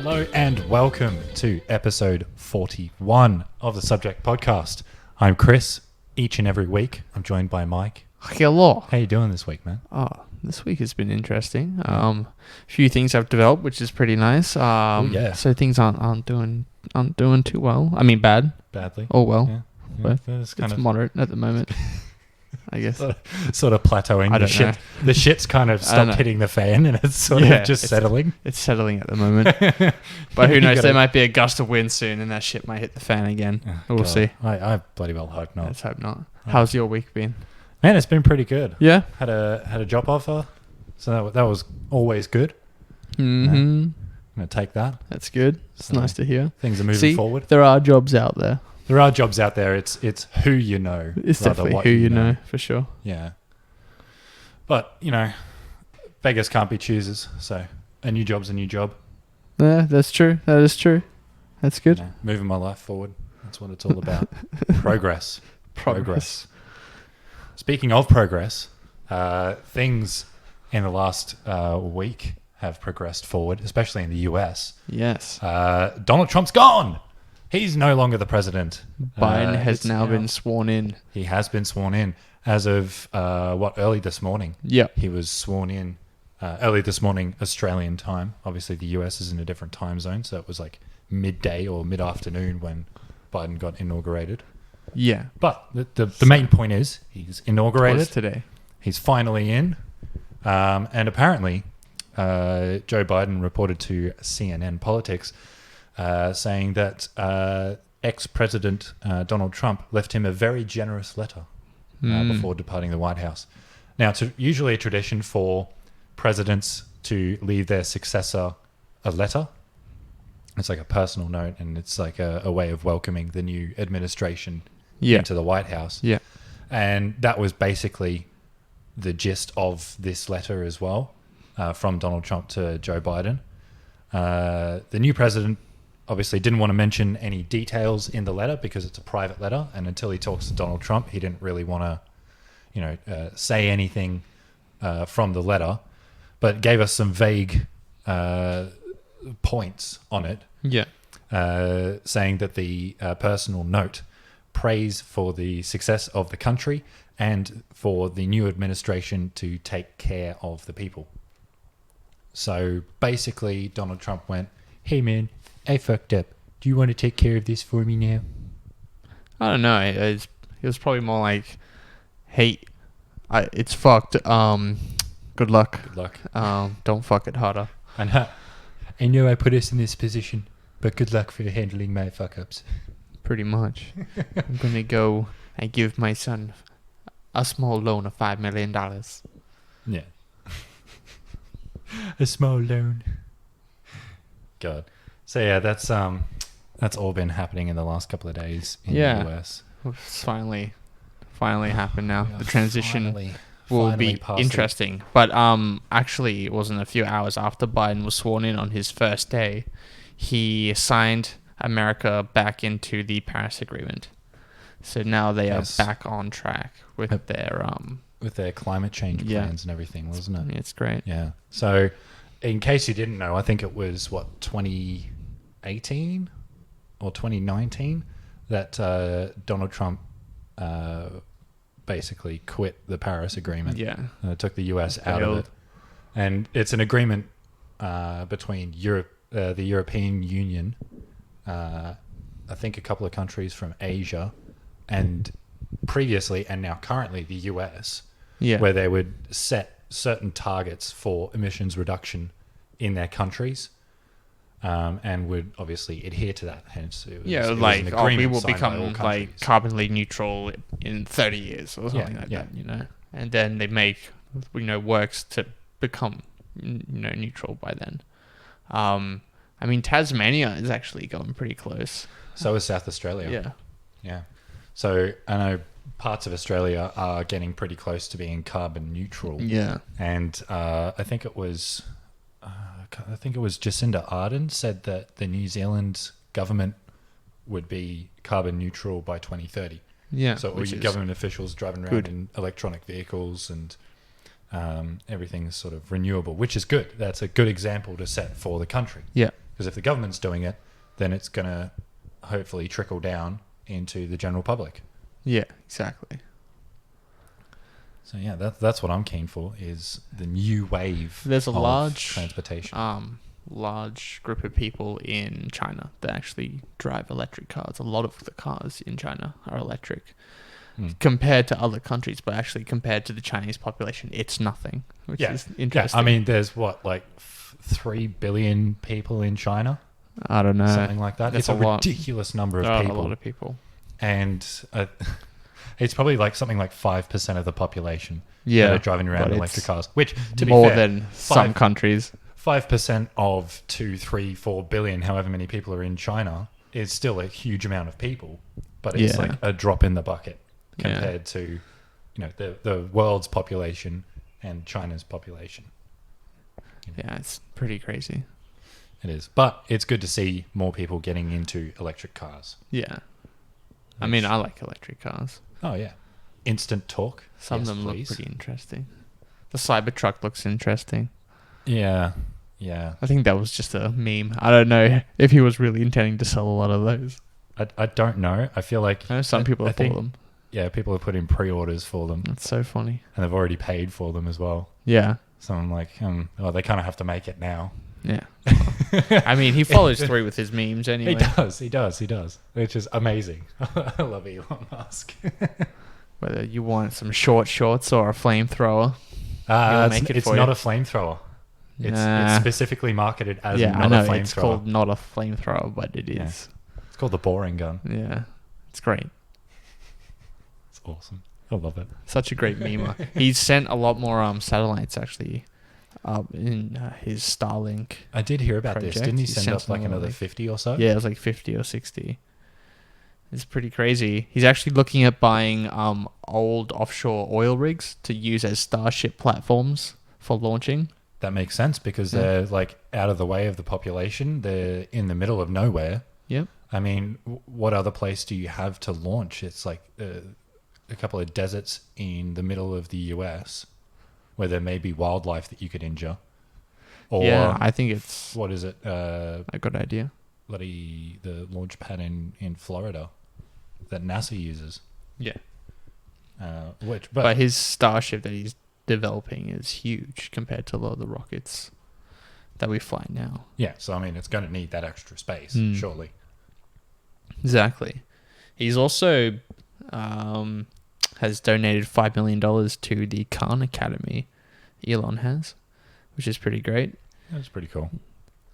Hello and welcome to episode 41 of the Subject podcast. I'm Chris. Each and every week, I'm joined by Mike. Hello. How you doing this week, man? Oh, this week has been interesting. A few things have developed, which is pretty nice. Yeah. So things aren't doing too well. I mean, bad. Badly. Oh well. Yeah. But It's kind it's of moderate at the moment. I guess. sort of plateauing. I don't know. The shit's kind of stopped hitting the fan and it's sort of just settling. It's settling at the moment. But who knows? There might be a gust of wind soon, and that shit might hit the fan again. We'll see. I bloody well hope not. Let's hope not. How's your week been? Man, it's been pretty good. Yeah. Had a job offer, so that was always good. Mm-hmm. I'm gonna take that. That's good. It's nice to hear. Things are moving forward. There are jobs out there. There are jobs out there. It's who you know. It's definitely who you know, for sure. Yeah. But, beggars can't be choosers. So a new job's a new job. Yeah, that's true. That is true. That's good. Moving my life forward. That's what it's all about. Progress. Speaking of progress, things in the last week have progressed forward, especially in the US. Yes. Donald Trump's gone. He's no longer the president. Biden has now been sworn in. He has been sworn in as of, early this morning. Yeah. He was sworn in early this morning, Australian time. Obviously, the US is in a different time zone, so it was like midday or mid-afternoon when Biden got inaugurated. Yeah. But the main point is he's inaugurated. Today. He's finally in. And apparently, Joe Biden reported to CNN Politics saying that ex-president Donald Trump left him a very generous letter before departing the White House. Now, it's usually a tradition for presidents to leave their successor a letter. It's like a personal note, and it's like a way of welcoming the new administration into the White House. Yeah. And that was basically the gist of this letter as well, from Donald Trump to Joe Biden. The new president obviously didn't want to mention any details in the letter because it's a private letter, and until he talks to Donald Trump, he didn't really want to, say anything from the letter, but gave us some vague points on it. Yeah. Saying that the personal note prays for the success of the country and for the new administration to take care of the people. So basically, Donald Trump went, "Hey man, I fucked up. Do you want to take care of this for me now?" I don't know. It was probably more like, "Hey, it's fucked. Good luck. Good luck. Don't fuck it harder." And I know I put us in this position, but good luck for handling my fuck ups. Pretty much. I'm gonna go and give my son a small loan of $5 million. Yeah. A small loan. God. So yeah, that's all been happening in the last couple of days in the US. It's finally happened now. The transition will be passing. interesting. But actually, it wasn't a few hours after Biden was sworn in on his first day, he signed America back into the Paris Agreement. So now they are back on track with their climate change plans and everything, wasn't it? It's great. Yeah. So, in case you didn't know, I think it was 2018 or 2019 that Donald Trump basically quit the Paris Agreement. Yeah. Took the US out of it, and it's an agreement between Europe, the European Union, I think a couple of countries from Asia, and previously and now currently the US, where they would set certain targets for emissions reduction in their countries, and would obviously adhere to that. Hence, it was we will become like carbon neutral in 30 years or something like that, and then they make works to become neutral by then. I mean, Tasmania is actually going pretty close. So is South Australia. Yeah. So I know parts of Australia are getting pretty close to being carbon neutral. Yeah. And I think it was Jacinda Ardern said that the New Zealand government would be carbon neutral by 2030. Yeah. So all your government officials driving around in electronic vehicles and everything is sort of renewable, which is good. That's a good example to set for the country. Yeah. Because if the government's doing it, then it's going to hopefully trickle down into the general public. Yeah, exactly. So yeah, that's what I'm keen for, is the new wave. There's a of large transportation. Large group of people in China that actually drive electric cars. A lot of the cars in China are electric compared to other countries, but actually compared to the Chinese population, it's nothing, which is interesting. I mean, there's what, like 3 billion people in China? I don't know. Something like that. That's It's a ridiculous number of people. A lot of people. And it's probably like something like 5% of the population that are driving around in electric cars, which, to be more fair, than some countries. 5% of 2, 3, 4 billion, however many people are in China, is still a huge amount of people, but it's like a drop in the bucket compared to, the world's population and China's population. Yeah, it's pretty crazy. It is, but it's good to see more people getting into electric cars. Yeah, I mean, I like electric cars. Oh yeah, instant torque. Some of them look pretty interesting. The Cybertruck looks interesting. Yeah. I think that was just a meme. I don't know if he was really intending to sell a lot of those. I don't know. I feel like some people have bought them. Yeah, people have put in pre-orders for them. That's so funny. And they've already paid for them as well. Yeah. So I'm like, they kind of have to make it now. Yeah. I mean, he follows through with his memes anyway. He does. Which is amazing. I love Elon Musk. Whether you want some short shorts or a flamethrower, it's not a flamethrower. It's specifically marketed as not a flamethrower. It's called not a flamethrower, but it is. Yeah. It's called the boring gun. Yeah. It's great. It's awesome. I love it. Such a great meme. He's sent a lot more satellites actually in his Starlink. I did hear about project. this. Didn't he send up like another 50 or so? Yeah, it was like 50 or 60. It's pretty crazy. He's actually looking at buying old offshore oil rigs to use as Starship platforms for launching. That makes sense because they're like out of the way of the population. They're in the middle of nowhere. Yep. I mean, what other place do you have to launch? It's like a couple of deserts in the middle of the US where there may be wildlife that you could injure. Or I think it's... What is it? A good idea. The launch pad in Florida that NASA uses. Yeah. But his Starship that he's developing is huge compared to a lot of the rockets that we fly now. Yeah, so I mean, it's going to need that extra space, surely. Exactly. He's also has donated $5 million to the Khan Academy. Elon has, which is pretty great. That's pretty cool.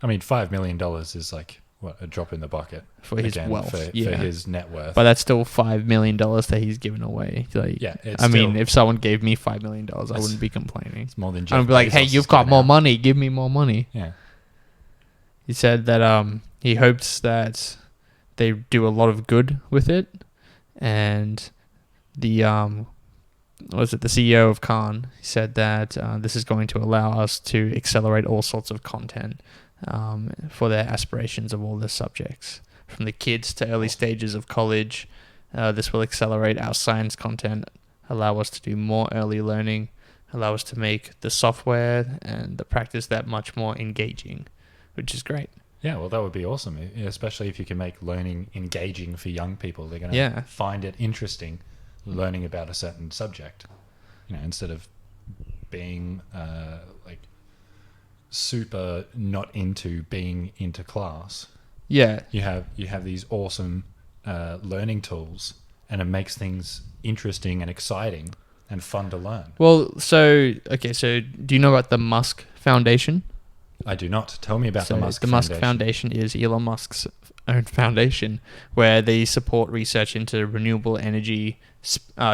I mean, $5 million is like, what, a drop in the bucket for his wealth, for his net worth. But that's still $5 million that he's given away. Like, I mean, if someone gave me $5 million, I wouldn't be complaining. It's more than Jeff I'd be like, hey, you've got more money. Give me more money. Yeah. He said that he hopes that they do a lot of good with it, and the the CEO of Khan said that this is going to allow us to accelerate all sorts of content for their aspirations of all the subjects, from the kids to early stages of college. This will accelerate our science content, allow us to do more early learning, allow us to make the software and the practice that much more engaging, which is great. Yeah, well, that would be awesome, especially if you can make learning engaging for young people. They're going to find it interesting learning about a certain subject, instead of being like super not into being into class. Yeah, you have these awesome learning tools, and it makes things interesting and exciting and fun to learn. Well, so do you know about the Musk Foundation? I do not. Tell me about the Musk Foundation. The Musk Foundation is Elon Musk's own foundation where they support research into renewable energy,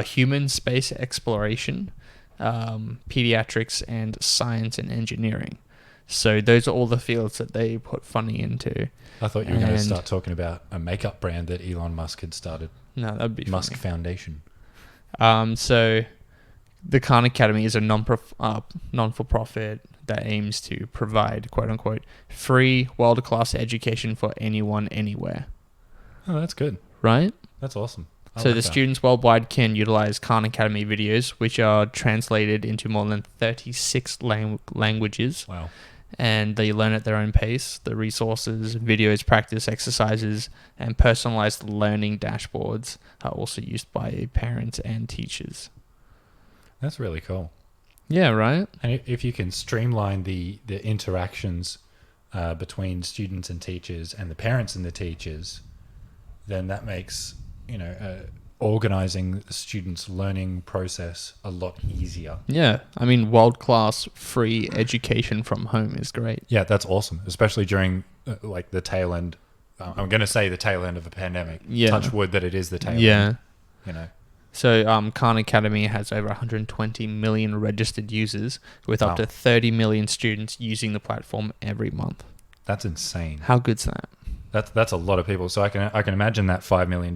human space exploration, pediatrics, and science and engineering. So those are all the fields that they put funding into. I thought you were going to start talking about a makeup brand that Elon Musk had started. No, that'd be Musk funny. Foundation. So the Khan Academy is a non-for-profit that aims to provide, quote-unquote, free world-class education for anyone, anywhere. Oh, that's good. Right? That's awesome. So the students worldwide can utilize Khan Academy videos, which are translated into more than 36 languages. Wow. and they learn at their own pace. The resources, videos, practice exercises, and personalized learning dashboards are also used by parents and teachers. That's really cool. Yeah, right? And if you can streamline the interactions between students and teachers and the parents and the teachers, then that makes, organizing the students' learning process a lot easier. Yeah. I mean, world-class free education from home is great. Yeah, that's awesome, especially during the tail end. I'm going to say the tail end of a pandemic. Yeah. Touch wood that it is the tail Yeah. end. So Khan Academy has over 120 million registered users with up Wow. to 30 million students using the platform every month. That's insane. How good's that? That's a lot of people. So I can imagine that $5 million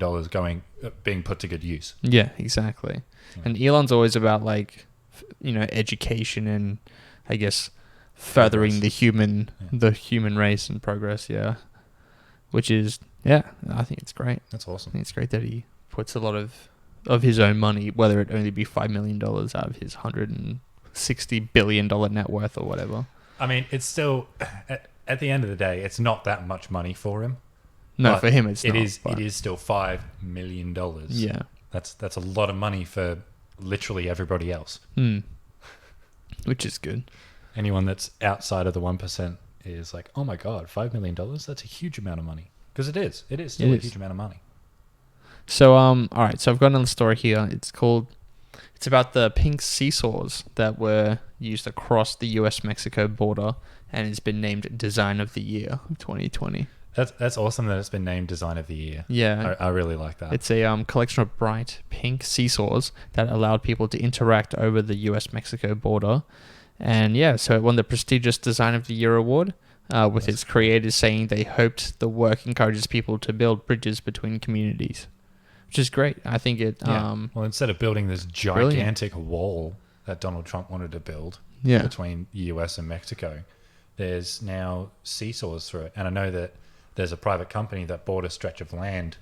being put to good use. Yeah, exactly. Yeah. And Elon's always about education and I guess furthering the human race and progress. Yeah, which is I think it's great. That's I awesome. think it's great that he puts a lot of his own money, whether it only be $5 million out of his $160 billion net worth or whatever. I mean, it's still at the end of the day, it's not that much money for him. No, But for him it's not. It is still $5 million. Yeah. That's a lot of money for literally everybody else. Which is good. Anyone that's outside of the 1% is like, oh my God, $5 million? That's a huge amount of money. Because it is. It is still a huge amount of money. So, all right. So I've got another story here. It's about the pink seesaws that were used across the US-Mexico border, and it's been named Design of the Year of 2020. That's awesome that it's been named Design of the Year. Yeah. I really like that. It's a collection of bright pink seesaws that allowed people to interact over the US-Mexico border. And so it won the prestigious Design of the Year award, with its creators saying they hoped the work encourages people to build bridges between communities. Which is great. I think it... Well, instead of building this gigantic wall that Donald Trump wanted to build between the US and Mexico, there's now seesaws through it. And I know that there's a private company that bought a stretch of land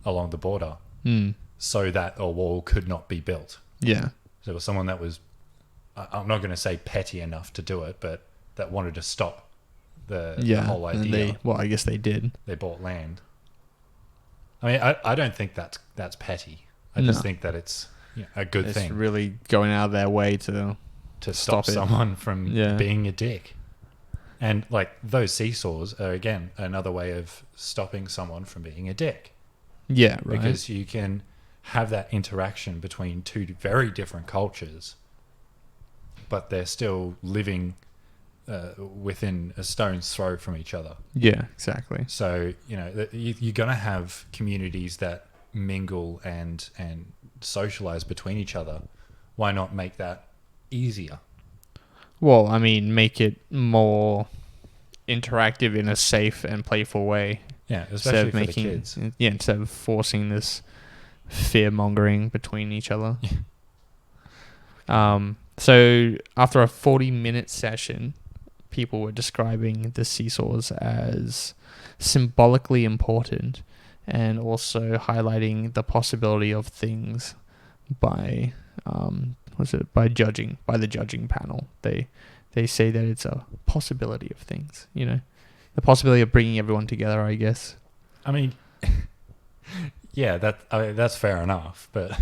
along the border so that a wall could not be built. Yeah. So it was someone that was, I'm not going to say petty enough to do it, but that wanted to stop the whole idea. I guess they did. They bought land. I mean, I don't think that's petty. I just think that it's a good thing. It's really going out of their way to stop someone from being a dick. And those seesaws are, again, another way of stopping someone from being a dick. Yeah, right. Because you can have that interaction between two very different cultures, but they're still living within a stone's throw from each other. Yeah, exactly. So, you're going to have communities that mingle and socialize between each other. Why not make that easier? Well, I mean, make it more interactive in a safe and playful way. Yeah, especially for the kids. Yeah, instead of forcing this fear-mongering between each other. So after a 40-minute session, people were describing the seesaws as symbolically important and also highlighting the possibility of things by the judging panel. They say that it's a possibility of things, the possibility of bringing everyone together, I guess. I mean, yeah, that's fair enough, but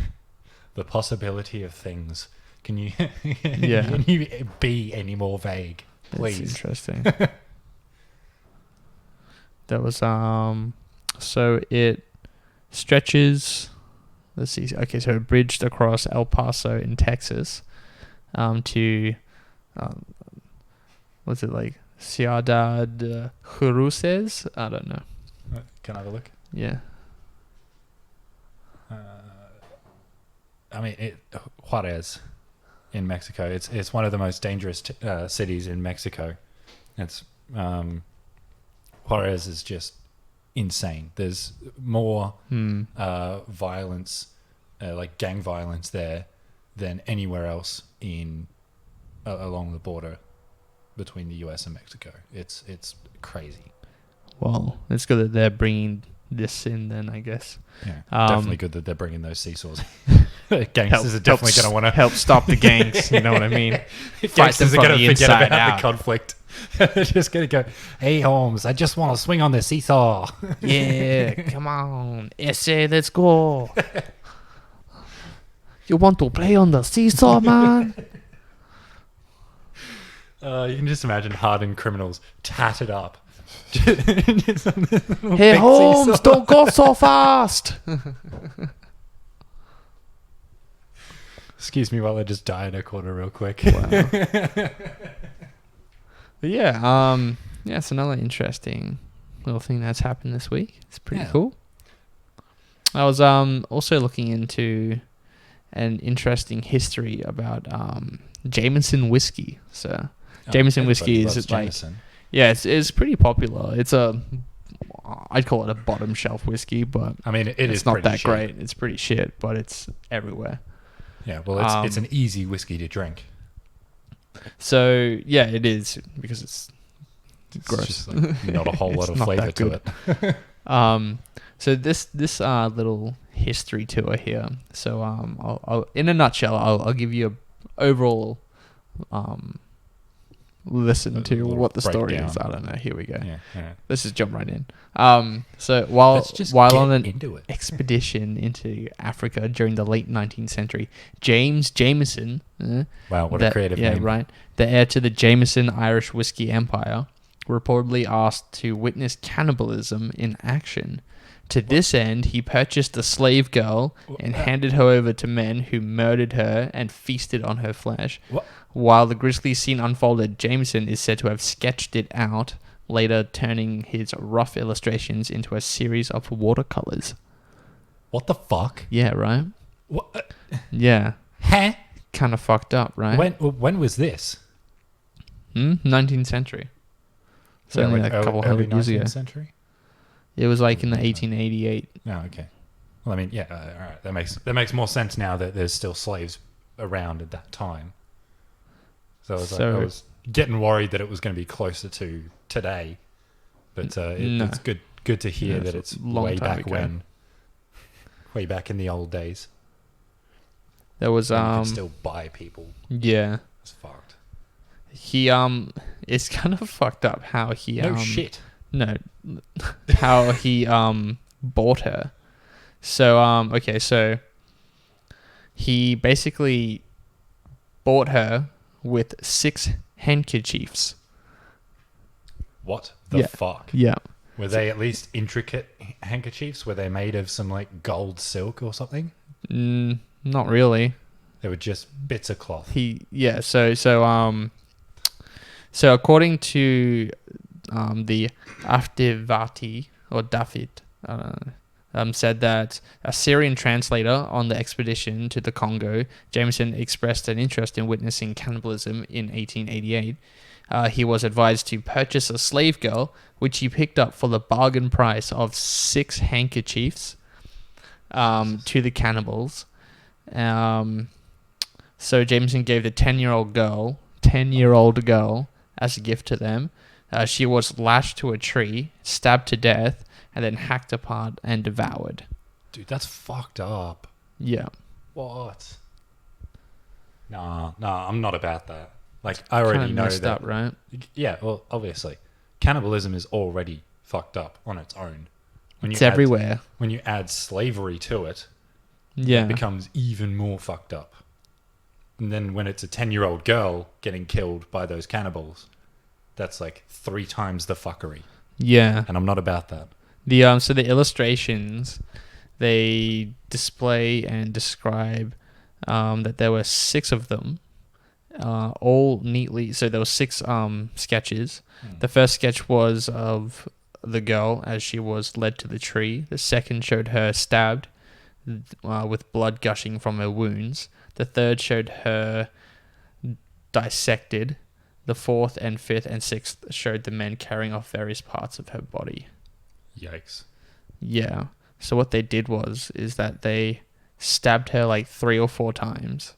the possibility of things, can you can you be any more vague, please? That's interesting. That was so it stretches, let's see, okay, so it bridged across El Paso in Texas to what's it like, Ciudad Juruces? I don't know. Can I have a look? Yeah. I mean, Juarez in Mexico. It's one of the most dangerous cities in Mexico. It's Juarez is just insane. There's more violence, like gang violence there, than anywhere else in along the border between the US and Mexico. It's crazy. Well, it's good that they're bringing this in then, I guess. Yeah, definitely good that they're bringing those seesaws. Gangsters are definitely going to want to help stop the gangs. You know what I mean? Gangsters are going to forget about the conflict. They're just going to go, hey, Holmes, I just want to swing on the seesaw. Yeah, come on. Essay, let's go. You want to play on the seesaw, man? You can just imagine hardened criminals tatted up. Just on this little Hey, big Holmes, seesaw. don't go so fast. Excuse me while I just die in a corner real quick. Wow. But yeah, it's another interesting little thing that's happened this week. It's pretty cool. I was also looking into an interesting history about Jameson whiskey. So Jameson whiskey is like Jameson. it's pretty popular. I'd call it a bottom shelf whiskey, but I mean, it's not that great. It's pretty shit, but it's everywhere. Yeah, well, it's an easy whiskey to drink. So yeah, it is because it's gross. Just like not a whole lot of flavor to it. So this little history tour here. So I'll in a nutshell, I'll give you a overall listen to what the story is. I don't know. Here we go. Yeah. Let's just jump right in. So while on an expedition into Africa during the late 19th century, James Jameson, wow, what a creative name. Yeah, right. The heir to the Jameson Irish whiskey empire, reportedly asked to witness cannibalism in action. To this end, he purchased a slave girl and handed her over to men who murdered her and feasted on her flesh. What? While the grisly scene unfolded, Jameson is said to have sketched it out, later turning his rough illustrations into a series of watercolors. What the fuck? Yeah, right? What? Yeah. Huh? Kind of fucked up, right? When was this? 19th century. So only like a couple hundred years ago. 19th century? It was like in the 1888. Oh, okay. Well, I mean, yeah, all right. That makes more sense now that there's still slaves around at that time. So I was getting worried that it was going to be closer to today, but it's good to hear that it's way back when, way back in the old days. There was you can still buy people. Yeah, it's fucked. He it's kind of fucked up how he no shit. No, how he bought her. So okay, so he basically bought her with 6 handkerchiefs. What the fuck? Yeah. Were they at least intricate handkerchiefs? Were they made of some like gold silk or something? Not really. They were just bits of cloth. So according to the Aftivati or Dafit, said that a Syrian translator on the expedition to the Congo, Jameson expressed an interest in witnessing cannibalism in 1888. He was advised to purchase a slave girl, which he picked up for the bargain price of 6 handkerchiefs to the cannibals. So Jameson gave the 10-year-old girl as a gift to them. She was lashed to a tree, stabbed to death, and then hacked apart and devoured. Dude, that's fucked up. Yeah. What? Nah, I'm not about that. Like, I already know messed that. Up, right? Yeah, well, obviously. Cannibalism is already fucked up on its own. It's everywhere. When you add slavery to it, it becomes even more fucked up. And then when it's a 10-year-old girl getting killed by those cannibals, that's like 3 times the fuckery. Yeah. And I'm not about that. So the illustrations, they display and describe that there were 6 of them, all neatly. So there were 6 sketches. The first sketch was of the girl as she was led to the tree. The second showed her stabbed with blood gushing from her wounds. The third showed her dissected. The 4th and 5th and 6th showed the men carrying off various parts of her body. Yikes. Yeah. So what they did is that they stabbed her like 3 or 4 times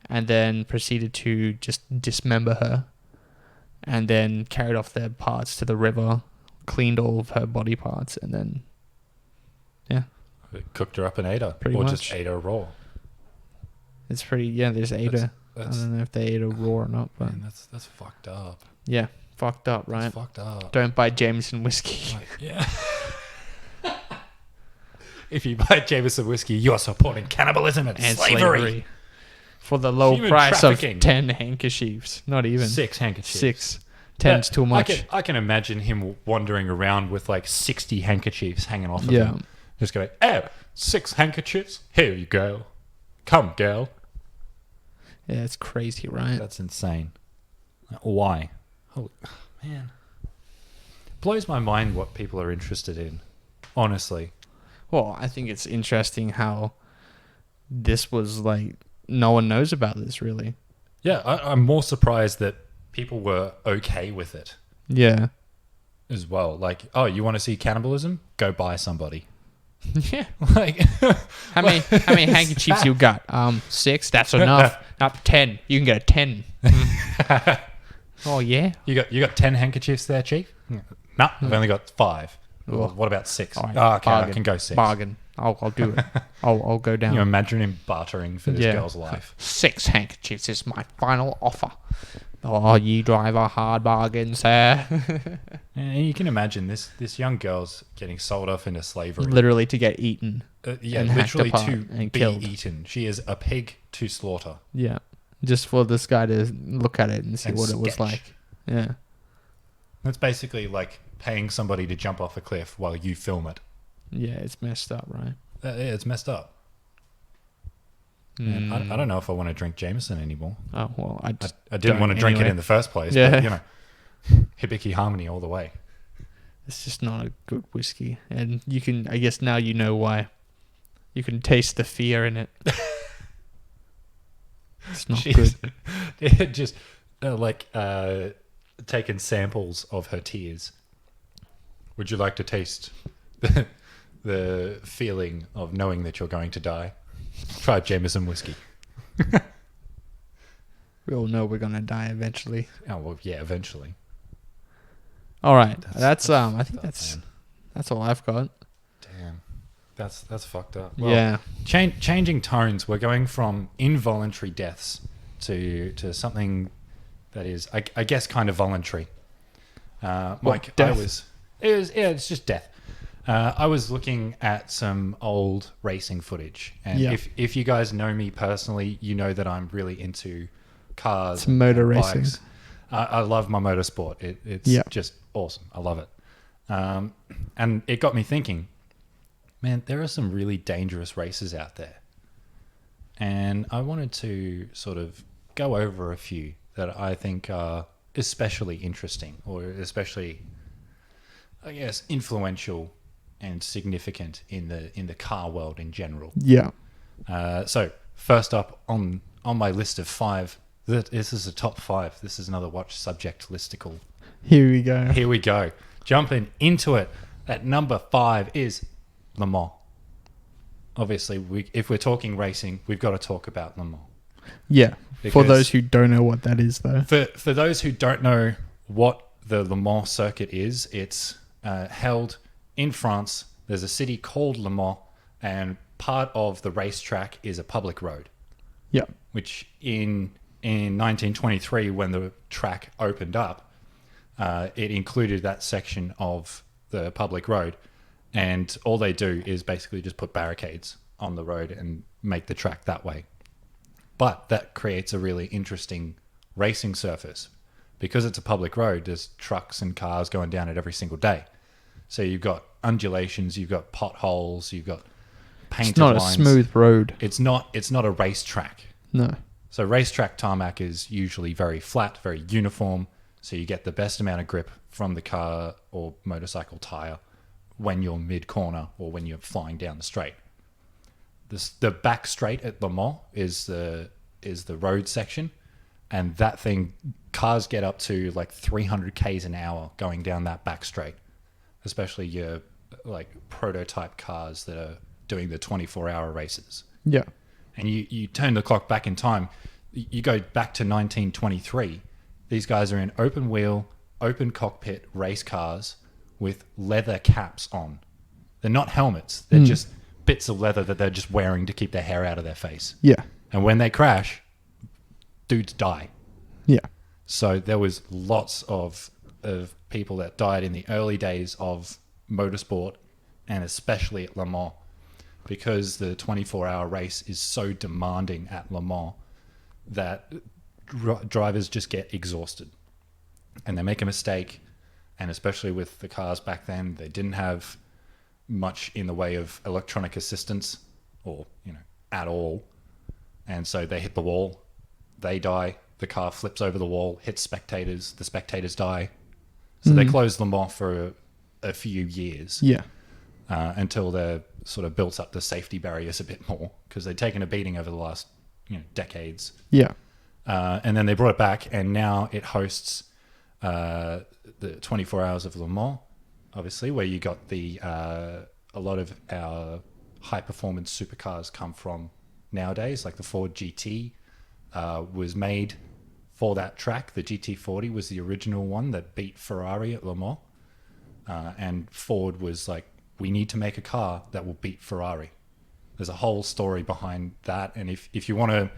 and then proceeded to just dismember her and then carried off their parts to the river, cleaned all of her body parts, and then, Cooked her up and ate her. Pretty or much. Just ate her raw. It's pretty, they just ate her. I don't know if they ate her raw or not, but... Man, that's fucked up. Yeah. Fucked up, right? It's fucked up. Don't buy Jameson whiskey. Like, yeah. If you buy Jameson whiskey, you're supporting cannibalism and slavery. For the low Human price trafficking. of 10 handkerchiefs. Not even. 6 handkerchiefs. 6. 10's too much. I can imagine him wandering around with like 60 handkerchiefs hanging off of Yeah. him. Just going, 6 handkerchiefs? Here you go. Come, girl. Yeah, it's crazy, right? That's insane. Why? Holy, man. Blows my mind what people are interested in. Honestly. Well, I think it's interesting how this was like, no one knows about this really. Yeah, I'm more surprised that people were okay with it Yeah. as well. Like, oh, you want to see cannibalism? Go buy somebody. Yeah. Like, How many handkerchiefs you got? 6. That's enough. Not 10. You can get a 10. Oh yeah. you got 10 handkerchiefs there, Chief? No, I've only got 5. Well, what about 6? All right, Oh, okay, bargain. I can go 6. Bargain. I'll do it. I'll go down. You imagine him bartering for this girl's life. 6 handkerchiefs is my final offer. Oh, you drive a hard bargain, sir. And you can imagine this young girl's getting sold off into slavery. Literally to get eaten. Yeah, and hacked literally apart to and be killed. eaten. She is a pig to slaughter. Yeah. Just for this guy to look at it and see And what it was sketch. like. Yeah. That's basically like paying somebody to jump off a cliff while you film it. Yeah, it's messed up, right? Yeah, it's messed up. And I don't know if I want to drink Jameson anymore. Oh, well, I didn't want to drink it anyway. in the first place, Yeah. but, you know, Hibiki Harmony all the way. It's just not a good whiskey. And you can, I guess now you know why. You can taste the fear in it. It's not She's good. it just taken samples of her tears. Would you like to taste the feeling of knowing that you're going to die? Try Jameson whiskey. We all know we're going to die eventually. Oh well, yeah, eventually. All right. That's I think fucked up, man. that's all I've got. Damn, that's fucked up. Yeah. Changing tones. We're going from involuntary deaths to something that is, I guess, kind of voluntary. Mike, death? It's just death. I was looking at some old racing footage, and Yeah. if you guys know me personally, you know that I'm really into cars, It's motor and racing. bikes. I love my motorsport. It's Yeah. just awesome. I love it. And it got me thinking, man, there are some really dangerous races out there. And I wanted to sort of go over a few that I think are especially interesting or especially, I guess, influential and significant in the car world in general. Yeah. So first up on my list of 5, this is a top 5. This is another WtachSubject listicle. Here we go. Here we go. Jumping into it. At number 5 is Le Mans. Obviously, if we're talking racing, we've got to talk about Le Mans. Yeah. For Because- those who don't know what that is, though. For those who don't know what the Le Mans circuit is, it's held in France. There's a city called Le Mans, and part of the racetrack is a public road, Yeah. which in 1923, when the track opened up, it included that section of the public road, and all they do is basically just put barricades on the road and make the track that way. But that creates a really interesting racing surface. Because it's a public road, there's trucks and cars going down it every single day. So you've got undulations, you've got potholes, you've got painted It's not lines. a smooth road. It's not a racetrack. No. So racetrack tarmac is usually very flat, very uniform, so you get the best amount of grip from the car or motorcycle tire when you're mid-corner or when you're flying down the straight. The back straight at Le Mans is the road section, and that thing, cars get up to like 300 k's an hour going down that back straight, especially your like prototype cars that are doing the 24-hour races. Yeah. And you turn the clock back in time, you go back to 1923. These guys are in open wheel, open cockpit race cars with leather caps on. They're not helmets. They're just bits of leather that they're just wearing to keep their hair out of their face. Yeah. And when they crash, dudes die. Yeah. So there was lots of of people that died in the early days of motorsport, and especially at Le Mans, because the 24-hour race is so demanding at Le Mans that drivers just get exhausted and they make a mistake. And especially with the cars back then, they didn't have much in the way of electronic assistance, or at all. And so they hit the wall, they die, the car flips over the wall, hits spectators, the spectators die. So they closed them off for a few years. Yeah. Until they're sort of built up the safety barriers a bit more, because they'd taken a beating over the last decades. Yeah. And then they brought it back, and now it hosts the 24 Hours of Le Mans, obviously, where you got a lot of our high performance supercars come from nowadays. Like the Ford GT was made for that track. The GT40 was the original one that beat Ferrari at Le Mans, and Ford was like, we need to make a car that will beat Ferrari. There's a whole story behind that, and if you want to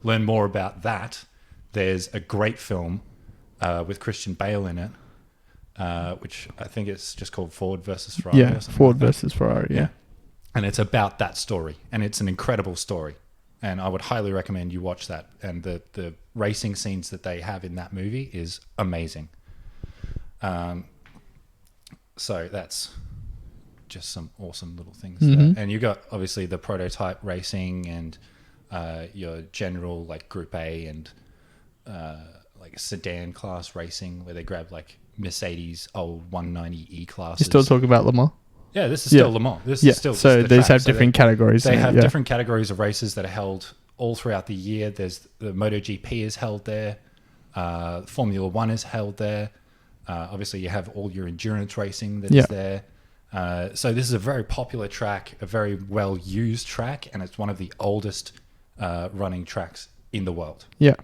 learn more about that, there's a great film with Christian Bale in it, which I think it's just called Ford versus Ferrari. Yeah, Ford versus Ferrari, yeah. And it's about that story, and it's an incredible story, and I would highly recommend you watch that. And the racing scenes that they have in that movie is amazing. So that's just some awesome little things there. And you got obviously the prototype racing and your general like Group A and like sedan class racing, where they grab like Mercedes old 190 E classes. You still talk about Le Mans? Yeah, this is still Le Mans. This is still so the these track. have different categories. They have different categories of races that are held all throughout the year. There's the MotoGP is held there. Formula One is held there. Obviously, you have all your endurance racing that is there. So this is a very popular track, a very well-used track, and it's one of the oldest running tracks in the world. Yeah.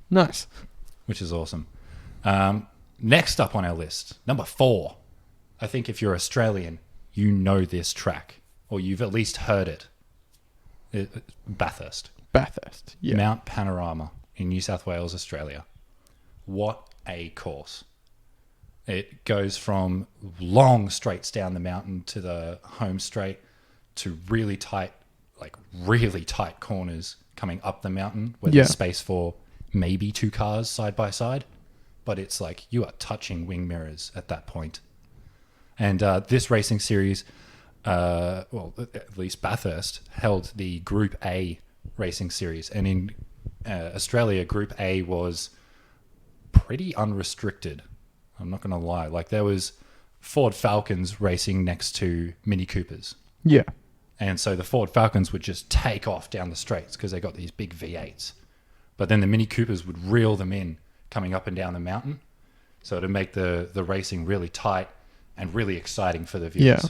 Nice. Which is awesome. Next up on our list, number 4. I think if you're Australian, you know this track, or you've at least heard it. Bathurst. Bathurst, yeah. Mount Panorama in New South Wales, Australia. What a course. It goes from long straights down the mountain to the home straight to really tight corners coming up the mountain where there's space for maybe 2 cars side by side. But it's like you are touching wing mirrors at that point. And this racing series, well, at least Bathurst, held the Group A racing series. And in Australia, Group A was pretty unrestricted. I'm not going to lie. Like, there was Ford Falcons racing next to Mini Coopers. Yeah. And so the Ford Falcons would just take off down the straights because they got these big V8s. But then the Mini Coopers would reel them in coming up and down the mountain. So to make the racing really tight and really exciting for the viewers. Yeah.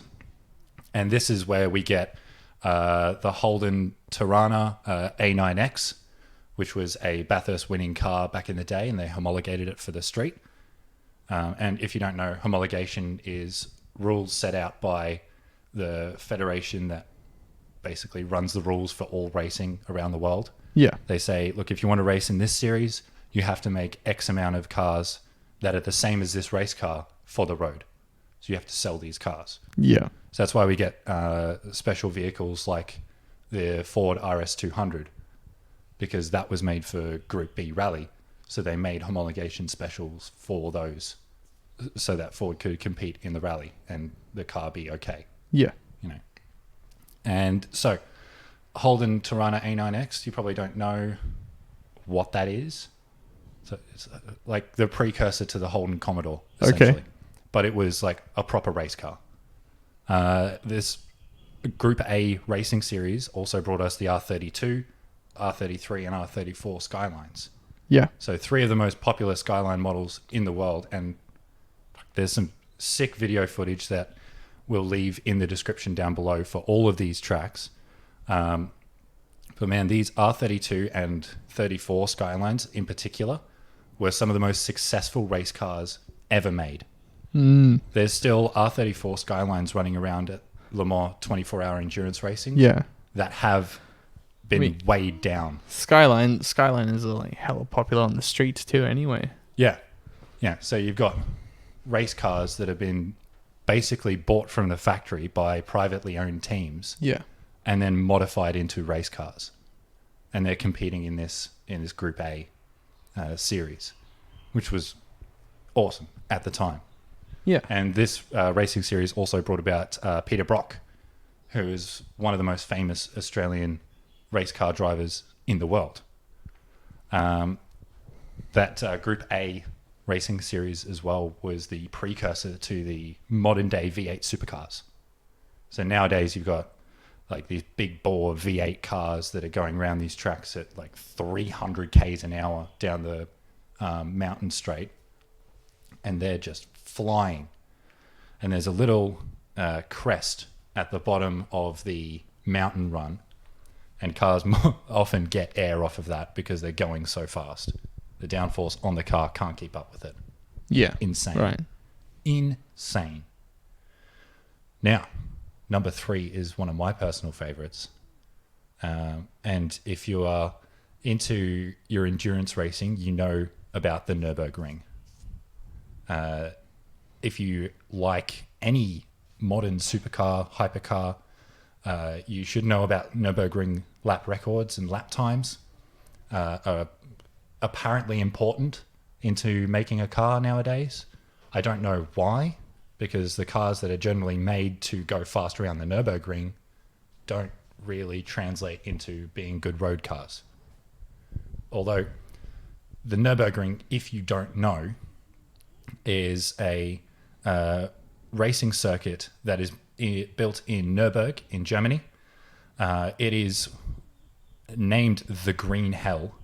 And this is where we get the Holden Tirana A9X, which was a Bathurst winning car back in the day, and they homologated it for the street. And if you don't know, homologation is rules set out by the federation that basically runs the rules for all racing around the world. Yeah. They say, look, if you want to race in this series, you have to make X amount of cars that are the same as this race car for the road. So you have to sell these cars. Yeah. So that's why we get special vehicles like the Ford RS200, because that was made for Group B rally. So they made homologation specials for those so that Ford could compete in the rally and the car be okay. Yeah. You know. And so Holden Tirana A9X, you probably don't know what that is. So it's like the precursor to the Holden Commodore, essentially. Okay. But it was like a proper race car. This Group A racing series also brought us the R32, R33, and R34 Skylines. Yeah. So 3 of the most popular Skyline models in the world. And there's some sick video footage that we'll leave in the description down below for all of these tracks. But man, these R32 and 34 Skylines in particular were some of the most successful race cars ever made. There's still R34 Skylines running around at Le Mans 24-hour endurance racing. Yeah. That have been weighed down. Skyline is like hella popular on the streets too anyway. Yeah. Yeah. So you've got race cars that have been basically bought from the factory by privately owned teams Yeah. and then modified into race cars, and they're competing in this Group A series, which was awesome at the time. Yeah. And this racing series also brought about Peter Brock, who is one of the most famous Australian race car drivers in the world. That Group A racing series as well was the precursor to the modern day V8 supercars. So nowadays you've got like these big bore V8 cars that are going around these tracks at like 300 k's an hour down the mountain straight, and they're just flying. And there's a little crest at the bottom of the mountain run, and cars often get air off of that because they're going so fast. The downforce on the car can't keep up with it. Yeah. Insane. Right. Insane. Now, number 3 is one of my personal favorites. And if you are into your endurance racing, you know about the Nürburgring. If you like any modern supercar, hypercar, you should know about Nürburgring lap records and lap times. Are apparently important into making a car nowadays. I don't know why, because the cars that are generally made to go fast around the Nürburgring don't really translate into being good road cars. Although the Nürburgring, if you don't know, is a racing circuit that is built in Nürburg in Germany. It is named the Green Hell.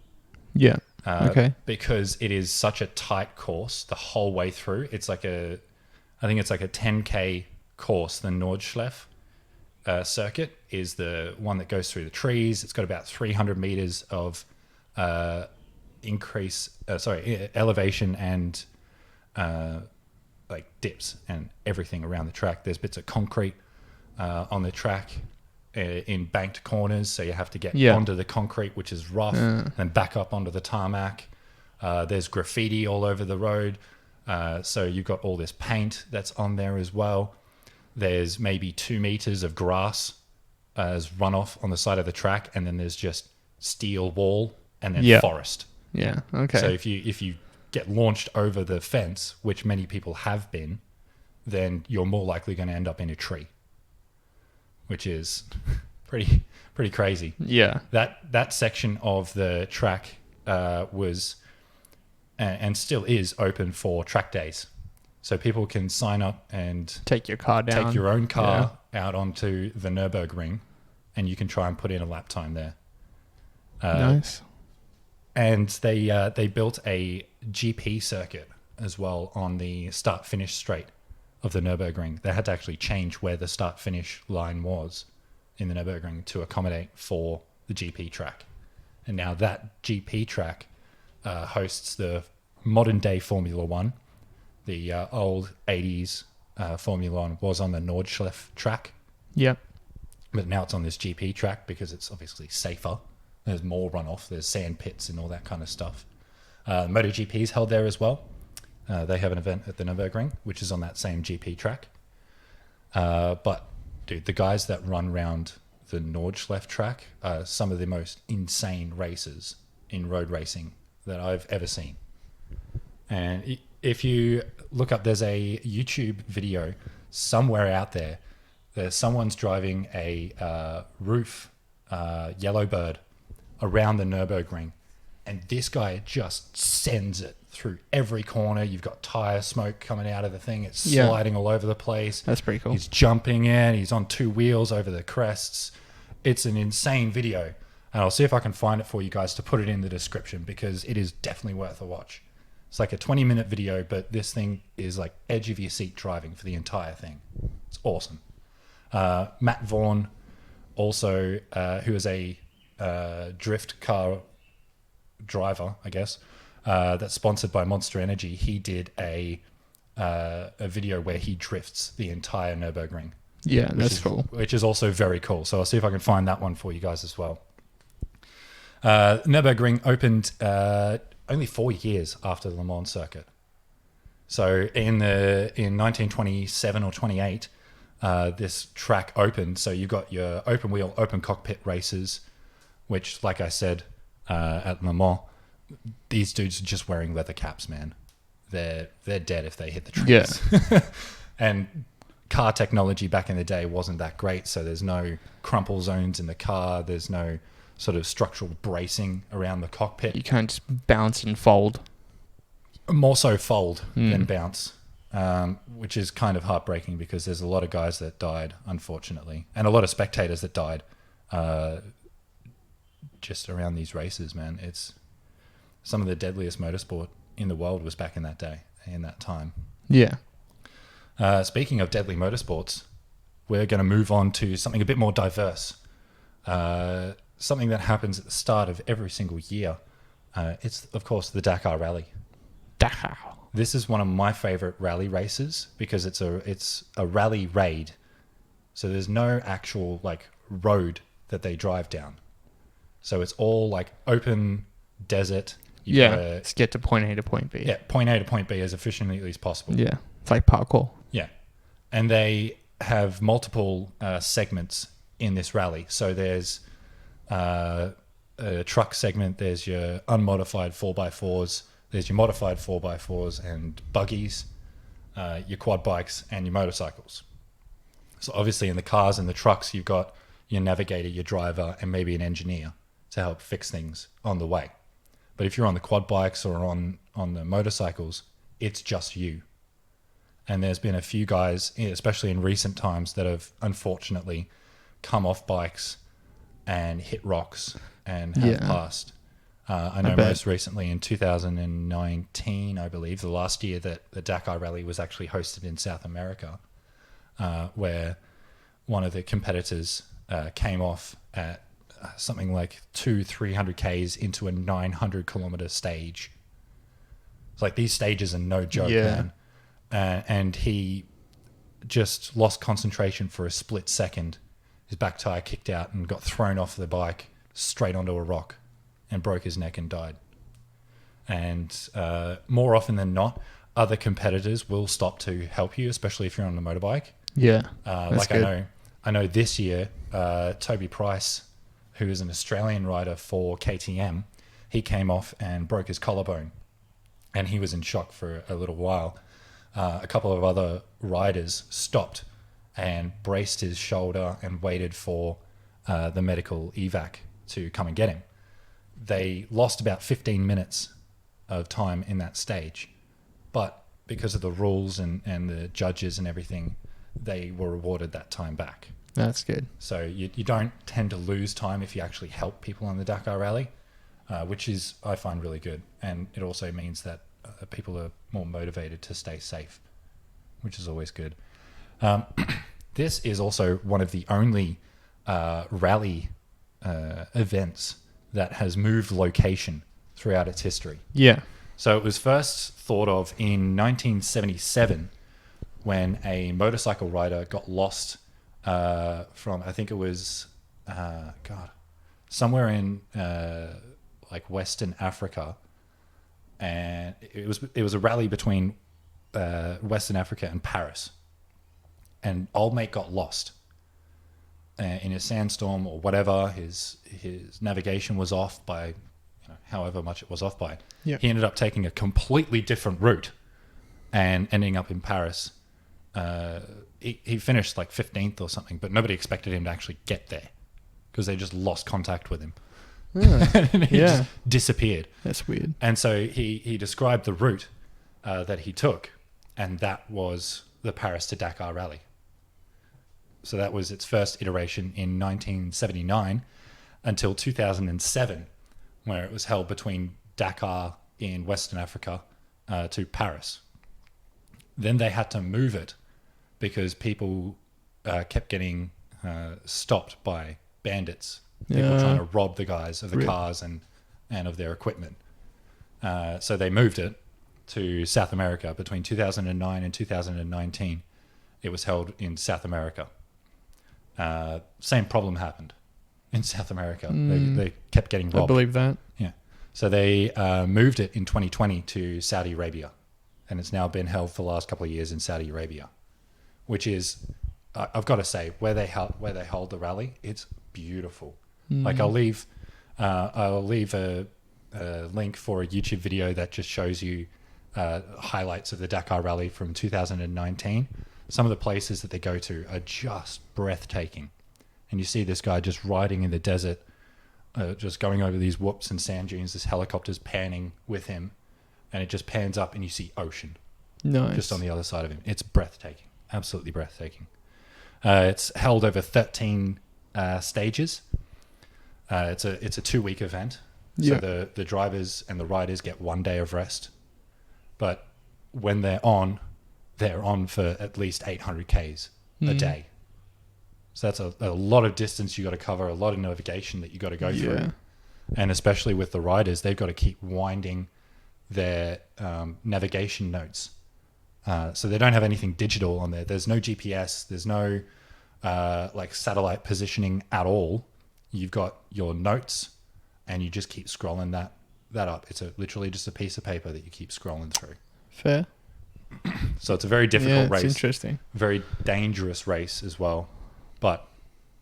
Yeah. Okay. Because it is such a tight course the whole way through. It's like I think it's like a 10k course. The Nordschleife circuit is the one that goes through the trees. It's got about 300 meters of elevation and like dips and everything around the track. There's bits of concrete on the track in banked corners, so you have to get onto the concrete, which is rough, and back up onto the tarmac. There's graffiti all over the road, so you've got all this paint that's on there as well. There's maybe 2 meters of grass as runoff on the side of the track, and then there's just steel wall and then forest. Yeah. Okay. So if you get launched over the fence, which many people have been, then you're more likely going to end up in a tree, which is pretty crazy. Yeah. That section of the track was and still is open for track days. So people can sign up and take your car down. Take your own car out onto the Nürburgring, and you can try and put in a lap time there. Nice. And they built a GP circuit as well on the start-finish straight of the Nürburgring. They had to actually change where the start-finish line was in the Nürburgring to accommodate for the GP track. And now that GP track hosts the modern-day Formula One. The old 80s Formula One was on the Nordschleife track. Yep. But now it's on this GP track because it's obviously safer. There's more runoff. There's sand pits and all that kind of stuff. MotoGP is held there as well. They have an event at the Nürburgring, which is on that same GP track. But, dude, the guys that run around the Nordschleife track are some of the most insane racers in road racing that I've ever seen. And if you look up, there's a YouTube video somewhere out there. Someone's driving a roof Yellowbird around the Nürburgring, and this guy just sends it through every corner. You've got tire smoke coming out of the thing. It's sliding all over the place. That's pretty cool. He's jumping in. He's on 2 wheels over the crests. It's an insane video, and I'll see if I can find it for you guys to put it in the description, because it is definitely worth a watch. It's like a 20-minute video, but this thing is like edge of your seat driving for the entire thing. It's awesome. Matt Vaughan, also, who is a drift car driver, I guess, that's sponsored by Monster Energy. He did a video where he drifts the entire Nürburgring. Yeah, that's cool. Which is also very cool. So I'll see if I can find that one for you guys as well. Nürburgring opened only 4 years after the Le Mans circuit. So in 1927 or 28, this track opened. So you've got your open wheel, open cockpit races, which, like I said, at Le Mans, these dudes are just wearing leather caps, man. They're dead if they hit the trees. Yeah. And car technology back in the day wasn't that great, so there's no crumple zones in the car. There's no sort of structural bracing around the cockpit. You can't just bounce and fold. More so fold than bounce, which is kind of heartbreaking because there's a lot of guys that died, unfortunately, and a lot of spectators that died just around these races, man. It's some of the deadliest motorsport in the world was back in that day, in that time. Yeah. Speaking of deadly motorsports, we're going to move on to something a bit more diverse. Something that happens at the start of every single year. It's, of course, the Dakar Rally. Dakar. This is one of my favorite rally races because it's a rally raid. So there's no actual like road that they drive down. So it's all like open desert. Let's get to point A to point B. Yeah, point A to point B as efficiently as possible. Yeah, it's like parkour. Yeah. And they have multiple segments in this rally. So there's a truck segment, there's your unmodified 4x4s, there's your modified 4x4s and buggies, your quad bikes and your motorcycles. So obviously in the cars and the trucks, you've got your navigator, your driver, and maybe an engineer to help fix things on the way. But if you're on the quad bikes or on the motorcycles, it's just you. And there's been a few guys, especially in recent times, that have unfortunately come off bikes and hit rocks and have passed. I know most recently in 2019, I believe, the last year that the Dakar Rally was actually hosted in South America, where one of the competitors came off at something like 200-300 Ks into a 900 kilometer stage. It's like these stages are no joke, man. And he just lost concentration for a split second. His back tire kicked out and got thrown off the bike straight onto a rock and broke his neck and died. And more often than not, other competitors will stop to help you, especially if you're on a motorbike. Yeah, like good. I know this year, Toby Price, who is an Australian rider for KTM, he came off and broke his collarbone, and he was in shock for a little while. A couple of other riders stopped and braced his shoulder and waited for the medical evac to come and get him. They lost about 15 minutes of time in that stage, but because of the rules and the judges and everything, they were rewarded that time back. That's good. So you don't tend to lose time if you actually help people on the Dakar Rally, which is, I find, really good. And it also means that people are more motivated to stay safe, which is always good. This is also one of the only rally events that has moved location throughout its history. Yeah. So it was first thought of in 1977 when a motorcycle rider got lost from, I think it was, somewhere in like Western Africa. And it was a rally between Western Africa and Paris. And old mate got lost in a sandstorm or whatever. His navigation was off by, however much it was off by. Yep. He ended up taking a completely different route and ending up in Paris. He finished like 15th or something, but nobody expected him to actually get there because they just lost contact with him. And he just disappeared. That's weird. And so he described the route that he took, and that was the Paris to Dakar Rally. So that was its first iteration in 1979 until 2007, where it was held between Dakar in Western Africa to Paris. Then they had to move it because people kept getting stopped by bandits. People trying to rob the guys of the cars and of their equipment. So they moved it to South America between 2009 and 2019. It was held in South America. Same problem happened in South America. They kept getting robbed. I believe that. Yeah. So they moved it in 2020 to Saudi Arabia. and it's now been held for the last couple of years in Saudi Arabia, which is, I've got to say, where they hold the rally, it's beautiful. Like I'll leave a link for a YouTube video that just shows you highlights of the Dakar Rally from 2019. Some of the places that they go to are just breathtaking, and you see this guy just riding in the desert, just going over these whoops and sand dunes. This helicopter's panning with him, and it just pans up, and you see ocean, just on the other side of him. It's breathtaking, absolutely breathtaking. It's held over 13 stages. It's a 2-week event, so the drivers and the riders get 1 day of rest, but when they're on for at least 800 Ks a day. So that's a lot of distance you got to cover, a lot of navigation that you got to go through. And especially with the riders, they've got to keep winding their navigation notes. So they don't have anything digital on there. There's no GPS. There's no like satellite positioning at all. You've got your notes, and you just keep scrolling that up. It's literally just a piece of paper that you keep scrolling through. Fair. So it's a very difficult race. It's interesting. Very dangerous race as well. But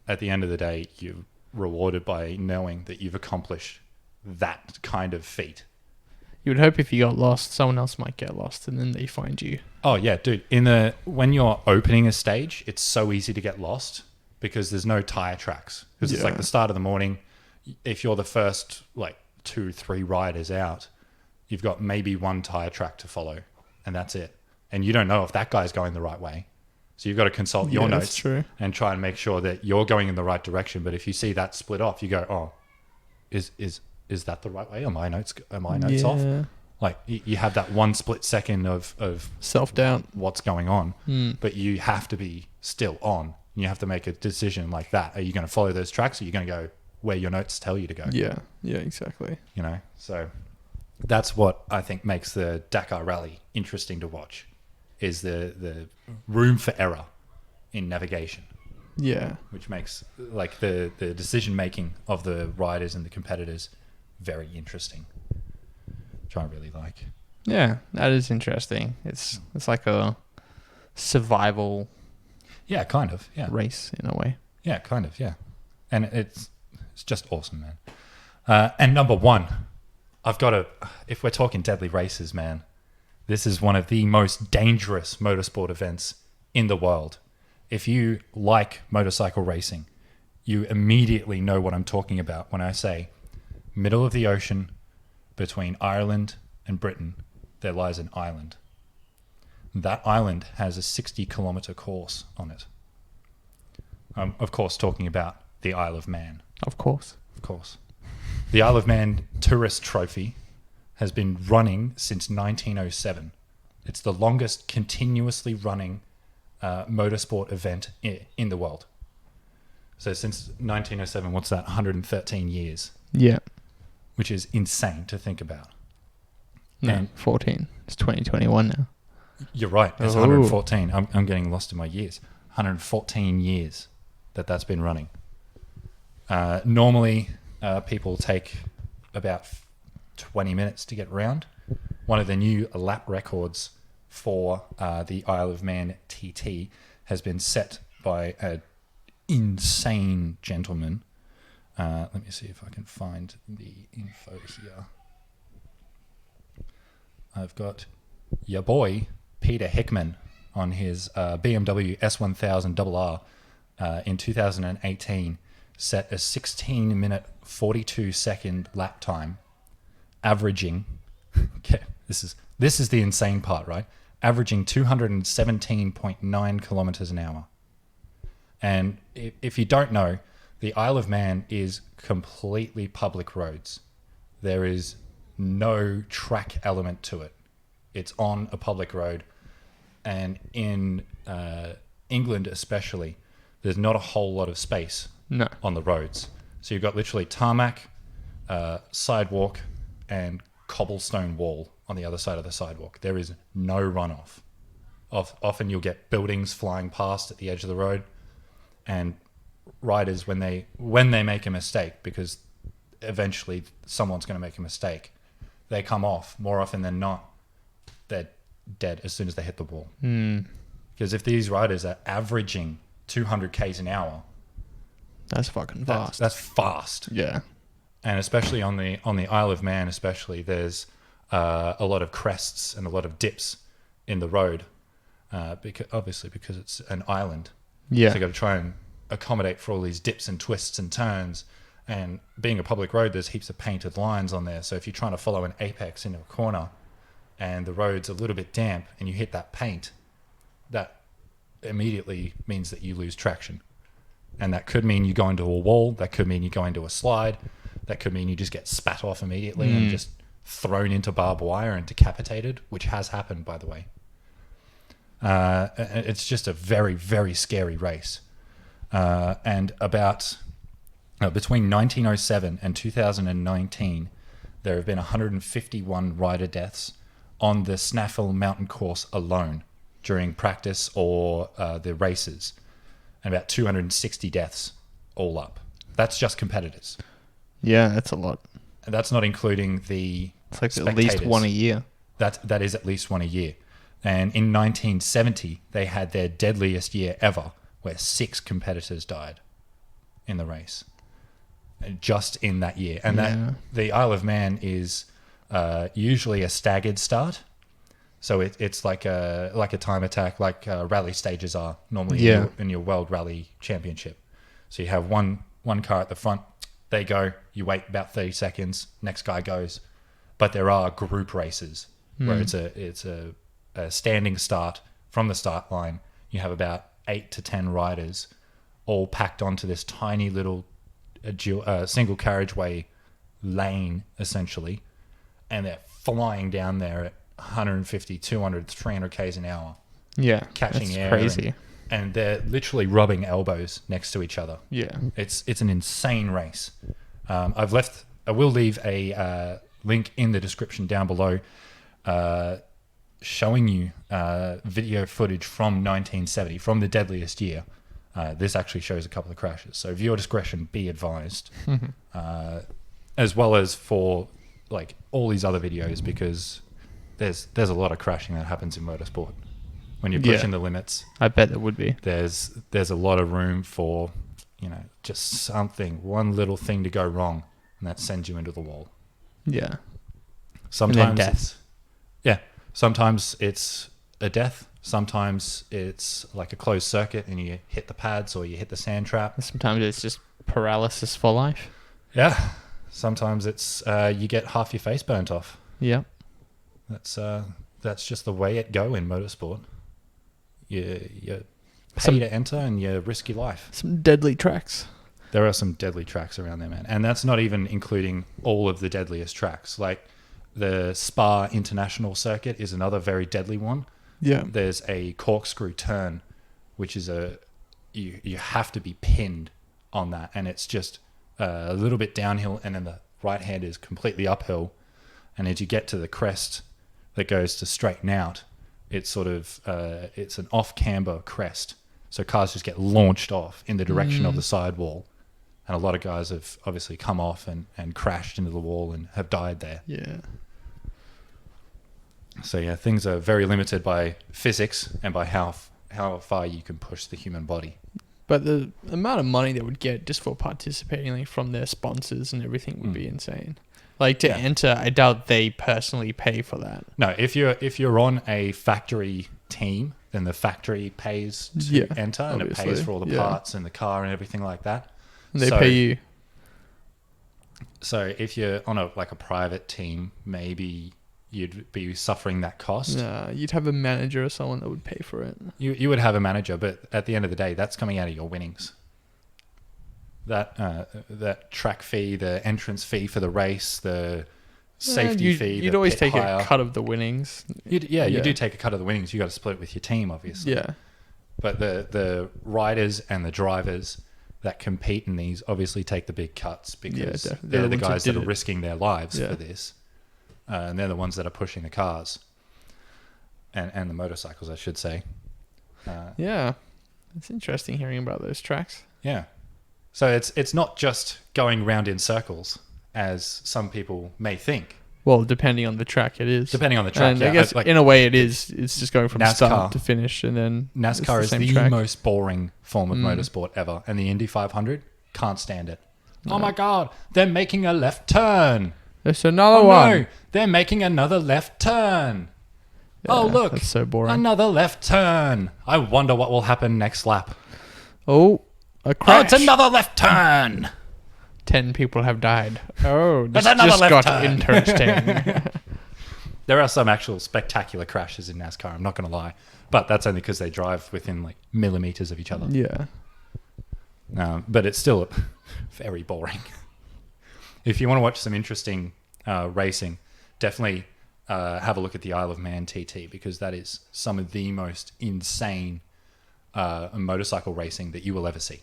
at the end of the day, you're rewarded by knowing that you've accomplished that kind of feat. You would hope if you got lost, someone else might get lost, and then they find you. Oh yeah, dude. When you're opening a stage, it's so easy to get lost because there's no tire tracks. Because it's like the start of the morning. If you're the first 2-3 riders out, you've got maybe one tire track to follow, and that's it. And you don't know if that guy's going the right way. So you've got to consult your notes and try and make sure that you're going in the right direction. But if you see that split off, you go, "Oh, is that the right way? Are my notes off?" Like you have that one split second of self-doubt, what's going on, but you have to be still on. You have to make a decision like that. Are you going to follow those tracks, or are you going to go where your notes tell you to go? Yeah, exactly. So that's what I think makes the Dakar Rally interesting to watch, is the room for error in navigation. Yeah. Which makes the decision making of the riders and the competitors very interesting. Which I really like. Yeah, that is interesting. It's like a survival kind of. Yeah. Race in a way. Yeah, kind of, yeah. And it's just awesome, man. And number one, if we're talking deadly races, man, this is one of the most dangerous motorsport events in the world. If you like motorcycle racing, you immediately know what I'm talking about when I say middle of the ocean between Ireland and Britain, there lies an island. That island has a 60-kilometer course on it. Of course, talking about the Isle of Man. Of course. The Isle of Man Tourist Trophy has been running since 1907. It's the longest continuously running motorsport event in the world. So since 1907, what's that? 113 years. Yeah. Which is insane to think about. No, 14. It's 2021 now. You're right. It's 114. I'm getting lost in my years. 114 years that's been running. Normally, people take about 20 minutes to get around. One of the new lap records for the Isle of Man TT has been set by an insane gentleman. Let me see if I can find the info here. I've got your boy, Peter Hickman, on his BMW S1000RR in 2018, set a 16-minute, 42-second lap time, averaging... Okay, this is the insane part, right? Averaging 217.9 kilometers an hour. And if you don't know, the Isle of Man is completely public roads. There is no track element to it. It's on a public road. And in England especially, there's not a whole lot of space on the roads. So you've got literally tarmac, sidewalk, and cobblestone wall on the other side of the sidewalk. There is no runoff. Often you'll get buildings flying past at the edge of the road, and riders, when they make a mistake, because eventually someone's going to make a mistake, they come off. More often than not, they're dead as soon as they hit the wall. Mm. Because if these riders are averaging 200 k's an hour, That's fucking fast. that's fast. Yeah. And especially on the Isle of Man, especially there's a lot of crests and a lot of dips in the road, because it's an island. Yeah. So you got to try and accommodate for all these dips and twists and turns. And being a public road, there's heaps of painted lines on there. So if you're trying to follow an apex into a corner and the road's a little bit damp and you hit that paint, that immediately means that you lose traction. And that could mean you go into a wall. That could mean you go into a slide. That could mean you just get spat off immediately and just thrown into barbed wire and decapitated, which has happened, by the way. It's just a very, very scary race. And about between 1907 and 2019, there have been 151 rider deaths on the Snaffle Mountain Course alone during practice or the races, and about 260 deaths all up. That's just competitors. Yeah, that's a lot. And that's not including the It's like spectators. at least one a year. That is at least one a year. And in 1970, they had their deadliest year ever, where 6 competitors died in the race, just in that year. And that the Isle of Man is usually a staggered start, so it's like a time attack, like rally stages are normally in your World Rally Championship. So you have one car at the front, they go, you wait about 30 seconds, next guy goes. But there are group races where it's a standing start from the start line. You have about 8 to 10 riders all packed onto this tiny little single carriageway lane, essentially, and they're flying down there at 150, 200, 300 k's an hour. Yeah, catching that's air. crazy. And they're literally rubbing elbows next to each other. Yeah. It's an insane race. I will leave a link in the description down below showing you video footage from 1970, from the deadliest year. This actually shows a couple of crashes. So viewer discretion be advised. As well as for like all these other videos, because there's a lot of crashing that happens in motorsport. When you're pushing the limits, I bet there would be. there's a lot of room for, just one little thing to go wrong, and that sends you into the wall. Yeah. Sometimes death. Sometimes it's a death. Sometimes it's like a closed circuit and you hit the pads or you hit the sand trap. Sometimes it's just paralysis for life. Yeah. Sometimes it's you get half your face burnt off. Yeah. That's just the way it go in motorsport. You pay to enter and you risk your life. Some deadly tracks. There are some deadly tracks around there, man. And that's not even including all of the deadliest tracks. Like the Spa International Circuit is another very deadly one. Yeah. There's a corkscrew turn, which is you have to be pinned on that. And it's just a little bit downhill, and then the right hand is completely uphill. And as you get to the crest that goes to straighten out, it's sort of it's an off camber crest, so cars just get launched off in the direction of the sidewall, and a lot of guys have obviously come off and crashed into the wall and have died there. Yeah. So yeah, things are very limited by physics and by how far you can push the human body. But the amount of money they would get just for participating, like, from their sponsors and everything would be insane. Like, to enter, I doubt they personally pay for that. No, if you're on a factory team, then the factory pays to enter, and obviously. it pays for all the parts and the car and everything like that. And they pay you. So if you're on a private team, maybe you'd be suffering that cost. Nah, you'd have a manager or someone that would pay for it. You would have a manager, but at the end of the day, that's coming out of your winnings. That track fee, the entrance fee for the race, the safety fee. You'd always take a cut of the winnings. You do take a cut of the winnings. You got to split it with your team, obviously. Yeah. But the riders and the drivers that compete in these obviously take the big cuts, because they're the guys that are risking their lives for this. And they're the ones that are pushing the cars and the motorcycles, I should say. Yeah. It's interesting hearing about those tracks. Yeah. So it's not just going round in circles, as some people may think. Well, depending on the track, it is. Depending on the track, And yeah. I guess Like in a way it is. It's just going from NASCAR. start to finish, and then NASCAR it's is the the same track. most boring form of motorsport ever, and the Indy 500 can't stand it. Oh my God, they're making a left turn. There's another Oh one. no, they're making another left turn. Oh Yeah, look, that's so boring. another left turn. I wonder what will happen next lap. Oh, a Oh, crash. it's another left turn. 10 people have died. Oh, this There's another just left got turn. interesting. There are some actual spectacular crashes in NASCAR, I'm not going to lie. But that's only because they drive within like millimeters of each other. Yeah. But it's still very boring. If you want to watch some interesting racing, definitely have a look at the Isle of Man TT, because that is some of the most insane motorcycle racing that you will ever see.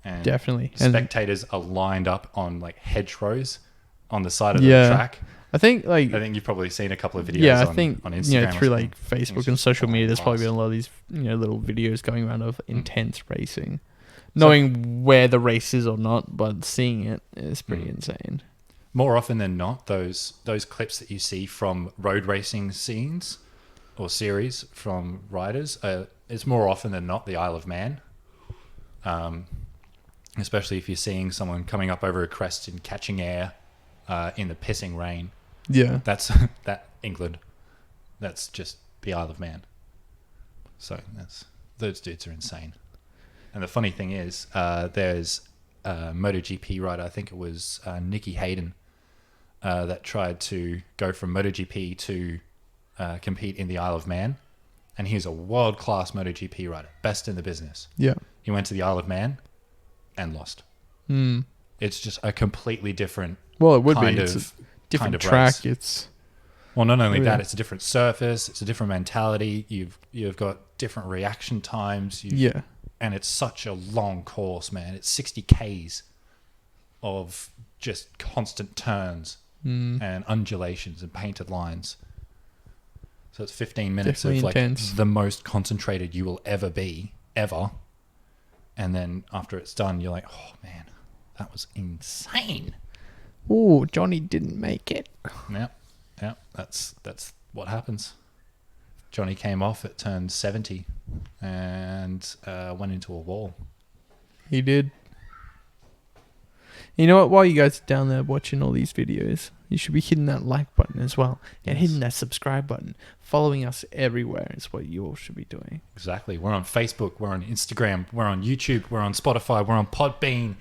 And Definitely. And spectators are lined up on like hedgerows on the side of the Yeah. track. I think like I think you've probably seen a couple of videos yeah, I on, think on Instagram. through or like something. Facebook It's and just social media, there's probably fast. been a lot of these little videos going around of intense racing, knowing where the race is or not, but seeing it is pretty insane. More often than not, those clips that you see from road racing scenes or series from riders, it's more often than not the Isle of Man. Especially if you're seeing someone coming up over a crest and catching air in the pissing rain. Yeah. That's that England. That's just the Isle of Man. So those dudes are insane. And the funny thing is, there's a MotoGP rider, I think it was Nicky Hayden, that tried to go from MotoGP to compete in the Isle of Man. And he's a world-class MotoGP rider, best in the business. Yeah. He went to the Isle of Man and lost. It's just a completely different Well, it would kind be. of It's a different kind of track. race. It's Well, not only Oh, that, yeah. it's a different surface, it's a different mentality. You've got different reaction times. yeah. And it's such a long course, man. It's 60 Ks of just constant turns and undulations and painted lines. So it's 15 minutes Definitely of like intense. the most concentrated you will ever be, ever. And then after it's done, you're like, oh man, that was insane. Oh, Johnny didn't make it. Yeah, that's what happens. Johnny came off at turn 70 and went into a wall. He did. You know what? While you guys are down there watching all these videos, you should be hitting that like button as well. And hitting that subscribe button. Following us everywhere is what you all should be doing. Exactly. We're on Facebook, we're on Instagram, we're on YouTube, we're on Spotify, we're on Podbean.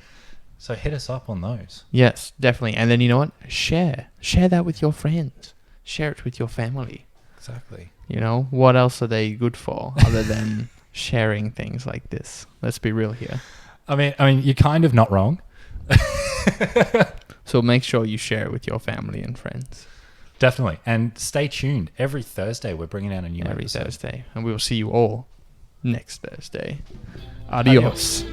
So hit us up on those. Yes, definitely. And then you know what? Share. Share that with your friends. Share it with your family. Exactly. You know, what else are they good for other than sharing things like this? Let's be real here. I mean, you're kind of not wrong. So make sure you share it with your family and friends. Definitely. And stay tuned. Every Thursday, we're bringing out a new Every episode. Thursday. And we will see you all next Thursday. Adios.